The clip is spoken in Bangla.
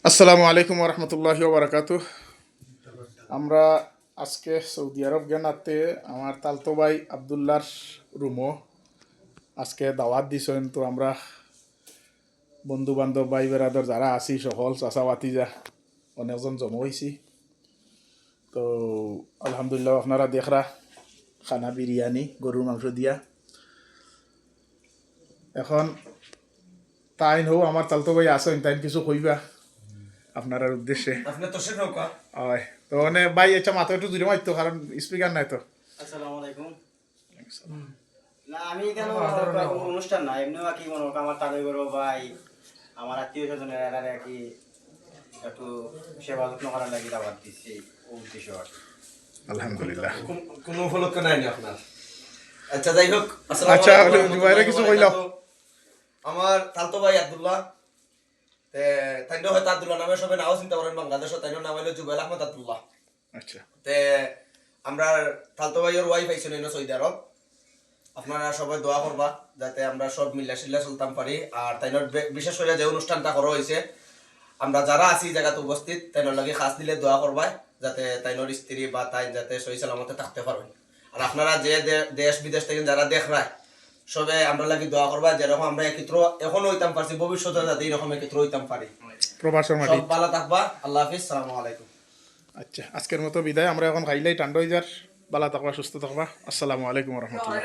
আসসালামু আলাইকুম রহমতুল্লাহি ওবরাকাতু। আমরা আজকে সৌদি আরব গেনাতে আমার তালতো ভাই আবদুল্লার রুমো আজকে দাওয়াত দিছেন। তো আমরা বন্ধু বান্ধব ভাই বেড়াদর যারা আছি সকল চাচা বাতিজা অনেকজন জমা হয়েছি। তো আলহামদুলিল্লাহ আপনারা দেখরা খানা বিরিয়ানি গরুর মাংস দিয়া। এখন তাইন হো আমার তালতো ভাই আসেন, তাইন কিছু কইবা আপনার উদ্দেশ্যে। আপনি তো সে নৌকা। হয় তো মানে ভাই এটা মাথা একটু দূরে মারতো, কারণ স্পিকার নাই তো। আসসালামু আলাইকুম। না আমি কেন কোনো অনুষ্ঠান না, এমনিও কি মনে আমার তাদের বড় ভাই আমার আত্মীয় স্বজনের এলাকায় আর কি একটু সেবা যত্ন করার লাগি দাওয়াত দিচ্ছি, ও উদ্দেশ্য আর কি। আলহামদুলিল্লাহ। কোনো উপলক্ষ নাই না আপনার। আচ্ছা যাই হোক, আচ্ছা জুবাইরে কিছু কইলাম। আমার তালতো ভাই আব্দুল্লাহ তাইনো হয়তো আব্দুল্লাহ নামে সবাই নাও চিন্তা করেন, বাংলাদেশে তাইনো নাম হইলো জুবাইল আহমদ আব্দুল্লাহ। আচ্ছা তে আমরা তালতো ভাইয়ের ওয়াইফ আইছেন সৌদি আরব। আপনারা সবাই দোয়া করবা যাতে আমরা সব মিল্লা শিল্লা চলতাম পারি। আর তাইনোর বিশেষ করে যে অনুষ্ঠানটা করা হয়েছে, আমরা যারা আছি জায়গাতে উপস্থিত তাইনোর লাগে খাস দিলে দোয়া করবা যাতে তাইনোর স্ত্রী বা তাই যাতে সহি সালামতে থাকতে পারবেন। আর আপনারা যে দেশ বিদেশ থেকে যারা দেখরায় সবে আমরা লাগি দোয়া করবা, যেরকম আমরা একত্র এখনো হইতাম পারছি, ভবিষ্যতে যাতে এরকম একত্র হইতাম পারি। প্রবাসের মাটি সব ভালো থাকবা। আল্লাহ হাফিজ, সালামু আলাইকুম। আচ্ছা আজকের মতো বিদায়। আমরা এখন খাইলাই টান্ড হয়ে যার। ভালো থাকবা, সুস্থ থাকবা। আসসালামু আলাইকুম রহমতুল্লাহ।